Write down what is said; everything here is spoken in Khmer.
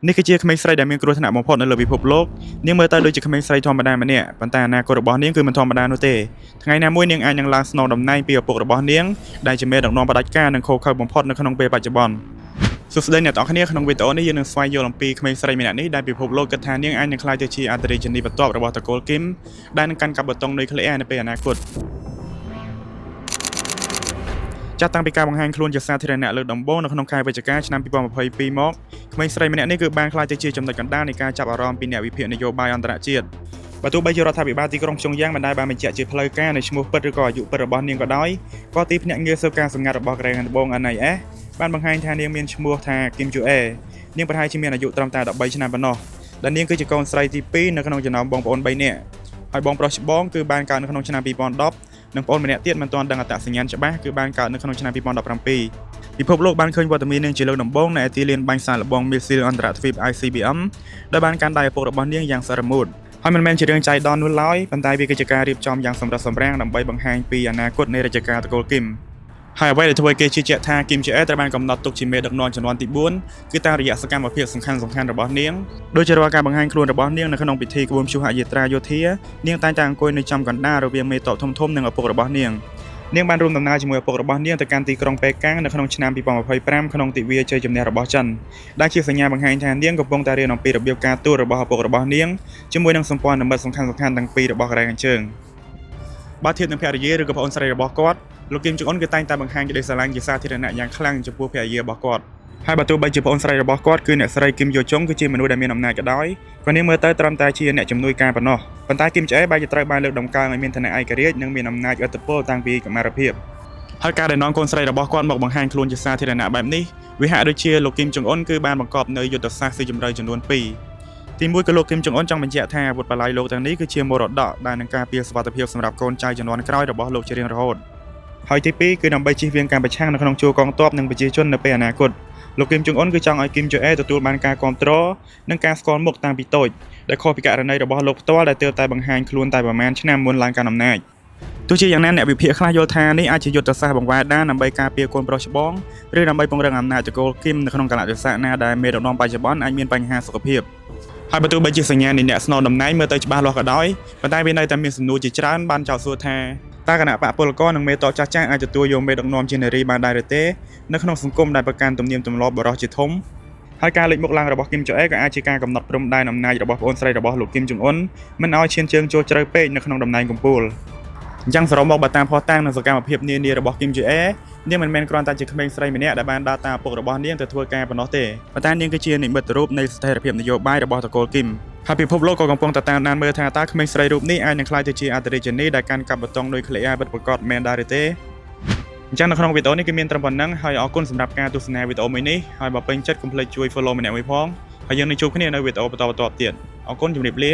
នេះគឺជាក្មេងស្រីដែលមានគ្រោះថ្នាក់បំផុតនៅលើពិភពលោកនាងមើលទៅដូចជាក្មេងស្រីធម្មតាម្នាក់ប៉ុន្តែអនាគតរបស់នាងគឺមិនធម្មតានោះទេថ្ងៃណាមួយនាងអាចនឹងឡើងស្នងតំណែងពីឪពុករបស់នាងដែលជាមេដឹកនាំផ្ដាច់ការនិងខុសខើបំផុតនៅក្នុងពេលបច្ចុប្បន្នសួស្តីអ្នកទាំងអស់គ្នាក្នុងវីដេអូនេះយើងនឹងស្វែងយល់អំពីក្មេងស្រីម្នាក់នេះដែលពិភពលោកគិតថានាងអាចនឹងក្លាយទៅជាអន្តរាជនីបន្ទាប់របស់តកូលគឹមដែលនឹងកាន់កាប់បេតុងនុយក្លេអ៊ែរនៅពេលអនាគតចាប់តាំងពីការបង្ហាញខ្លួនជាសាធារណៈលើកដំបូងនៅក្នុងខែវិច្ឆិកាឆ្នាំ2022មកក្មេងស្រីម្នាក់នេះគឺបានក្លាយទៅជាចំណុចកណ្ដាលនៃការចាប់អារម្មណ៍ពីអ្នកវិភាគនយោបាយអន្តរជាតិបើទោះបីជារដ្ឋាភិបាលទីក្រុងព្យុងយ៉ាងមិនដែលបានបញ្ជាក់ជាផ្លូវការនៃឈ្មោះពិតឬក៏អាយុពិតរបស់នាងក៏ដោយក៏ទីភ្នាក់ងារស៊ើបការសម្ងាត់របស់កូរ៉េខាងត្បូង NIS បានបង្ហាញថានាងមានឈ្មោះថាគឹមជូអេនាងប្រហែលជាមានអាយុត្រឹមតែ13ឆ្នាំប៉ុណ្ណោះដែលនាងគឺជាកូនស្រីទី2នៅក្នុងចំណោមបងប្អូន3នាក់ហើយបងប្រុសច្បងគឺបានកើតនៅក្នុងឆ្នាំ2010និងប្អូនម្នាក់ទៀតមិនទាន់ដឹងអត្តសញ្ញាណច្បាស់គឺបានកើតនៅក្នុងឆ្នាំ2017ពិភពលោកបានឃើញវត្តមាននាងជាលើកដំបូងនៅឯទីលានបាញ់សាកល្បងមីស៊ីលអន្តរទ្វីប ICBM ដែលបានកាន់ដៃឪពុករបស់នាងយ៉ាងសារមុតហើយមិនមែនជារឿងចៃដន្យនោះឡើយប៉ុន្តែវាគឺជាការរៀបចំយ៉ាងសម្រិតសម្រាំងដើម្បីបង្ហាញពីអនាគតនៃរាជការតកូលគឹមហើយអ្វីដែលធ្វើឲ្យគេជឿជាក់ថាគឹមជូអេត្រូវបានកំណត់ទុកជាមេដឹកនាំជំនាន់ទី4គឺតាមរយៈសកម្មភាពសំខាន់ៗរបស់នាងដូចជារាល់ការបង្ហាញខ្លួនរបស់នាងនៅក្នុងពិធីក្បួនព្យុហយាត្រាយោធានាងតែងតែអង្គុយនៅចំកណ្ដាលរវាងមេតបធំៗនិងឪពុករបស់នាងបានរួមដំណើរជាមួយឪពុករបស់នាងទៅកាន់ទីក្រុងប៉េកាំងនៅក្នុងឆ្នាំ2025ក្នុងទិវាជ័យជំនះរបស់ចិនដែលជាសញ្ញាបង្ហាញថានាងកំពុងតែរៀនអំពីរបៀបការទូតរបស់ឪពុករបស់នាងជាមួយនឹងសម្ព័ន្ធមិត្តសំខាន់ៗទាំងពីររបស់កូរ៉េខាងជើងបើធៀបនឹងភរិយាឬក៏ប្អូនស្រីរបស់គាត់លោកគឹមជុងអ៊ុនគឺតែងតែបង្ហាញក្តីស្រឡាញ់ជាសាធារណៈយ៉ាងខ្លាំងចំពោះភរិយារបស់គាត់ហើយបើទោះបីជាប្អូនស្រីរបស់គាត់គឺអ្នកស្រីគឹមយោជុងគឺជាមនុស្សដែលមានអំណាចក៏ដោយក៏នាងមើលទៅត្រឹមតែជាអ្នកជំនួយការប៉ុណ្ណោះប៉ុន្តែគឹមជូអេបែរជាត្រូវបានលើកតម្កើងឲ្យមានឋានៈឯករាជ្យនិងមានអំណាចឥទ្ធិពលតាំងពីកុមារភាពហើយការដែលនាំកូនស្រីរបស់គាត់មកបង្ហាញខ្លួនជាសាធារណៈបែបនេះវាហាក់ដូចជាលោកគឹមជុងអ៊ុនគឺបានបង្កប់នៅយុទ្ធសាស្ត្រស៊ីជម្រៅចំនួន2ទី1គឺលោកគឹមជុងអ៊ុនចង់បញ្ជាក់ថាអាវុធបល្ល័យលោកទាំងនេះគឺជាមរតកដែលនឹងការពារសុវត្ថិភាពសម្រាប់កូនចៅជំនាន់ក្រោយរបស់លោកជារៀងរហូតហើយទី2គឺដើម្បីជៀសវាងការប្រឆាំងនៅក្នុងជួរកងទ័ពនិងប្រជាជននៅពេលអនាគតលោកគឹមជុងអ៊ុនគឺចង់ឲ្យគឹមជូអេទទួលបានការគាំទ្រនិងការស្គាល់មុខតាំងពីតូចដែលខុសពីករណីរបស់លោកផ្ទាល់ដែលទើបតែបង្ហាញខ្លួនតែប្រមាណឆ្នាំមុនឡើងកាន់អំណាចទោះជាយ៉ាងណាអ្នកវិភាគខ្លះយល់ថានេះអាចជាយុទ្ធសាស្ត្របង្វែរដានដើម្បីការពារកូនប្រុសច្បងឬដើម្បីពង្រឹងអំណាចតកូលគឹមនៅក្នុងកាលៈទេសៈណាដែលមេដឹកនាំបច្ចុប្បន្នអាចមានបញ្ហាសុខភាពហើយបើទោះបីជាសញ្ញានៃអ្នកស្នងតំណែងមើលទៅច្បាស់លាស់ក៏ដោយប៉ុន្តែវានៅតែមានសំណួរជាច្រើនបានចោទសួរថាតើគណៈបកពលករនិងមេតបចាស់ៗអាចទទួលយកមេដឹកនាំជានារីបានដែរឬទេនៅក្នុងសង្គមដែលប្រកាន់ទំនៀមទម្លាប់បរិសុទ្ធជាធំហើយការលេចមុខឡើងរបស់គឹមជូអេក៏អាចជាការកំណត់ព្រំដែនអំណាចរបស់ប្អូនស្រីរបស់លោកគឹមជុងអ៊ុនមិនឲ្យឈានជើងចូលជ្រៅពេកនៅក្នុងតំណែងកំពូលអញ្ចឹងសរុបមកបើតាមភស្តុតាងនិងសកម្មភាពនានារបស់គឹមជូអេនាងមិនមែនគ្រាន់តែជាក្មេងស្រីម្នាក់ដែលបានដើរតាមឪពុករបស់នាងទៅធ្វើការប៉ុណ្ណោះទេប៉ុន្តែនាងគឺជានិមិត្តរូបនៃស្ថិរភាពនយោបាយរបស់តកូលគឹមហើយពិភពលោកក៏កំពុងតែតាមដានមើលថាតើក្មេងស្រីរូបនេះអាចនឹងក្លាយទៅជាអន្តរាជនីដែលកាន់កាប់បេតុងនុយក្លេអ៊ែរពិតប្រាកដមែនដែរឬទេអញ្ចឹងនៅក្នុងវីដេអូនេះគឺមានត្រឹមប៉ុណ្្នឹងហើយអរគុណសម្រាប់ការទស្សនាវីដេអូមួយនេះហើយបើពេញចិត្តកុំភ្លេចជួយ follow ម្នាក់មួយផងហើយយើងនឹងជួបគ្នានៅវីដេអូបន្តទៀតអរគុណជម្រាបលា